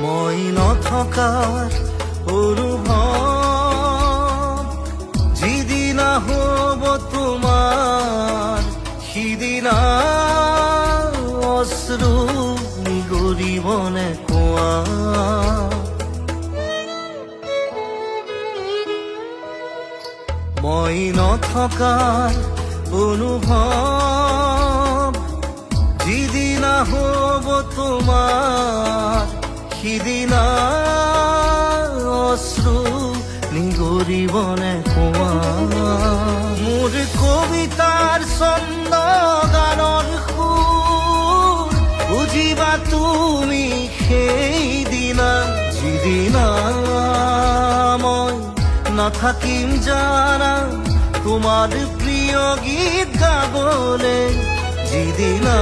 মই নথকাৰ অনুভৱ যিদিনা হ'ব তোমাৰ সিদিনা অশ্ৰু নিগৰিবনে কোৱা। মই নথকাৰ অনুভৱ যিদিনা হ'ব তোমাৰ সিদিনা অশ্ৰু নিগৰিবনে কোৱা। মোৰ কবিতাৰ ছন্দ গানৰ সুৰ বুজিবা তুমি সেইদিনা যিদিনা মই নাথাকিম জানা তোমাৰ প্ৰিয় গীত গাবলে যিদিনা।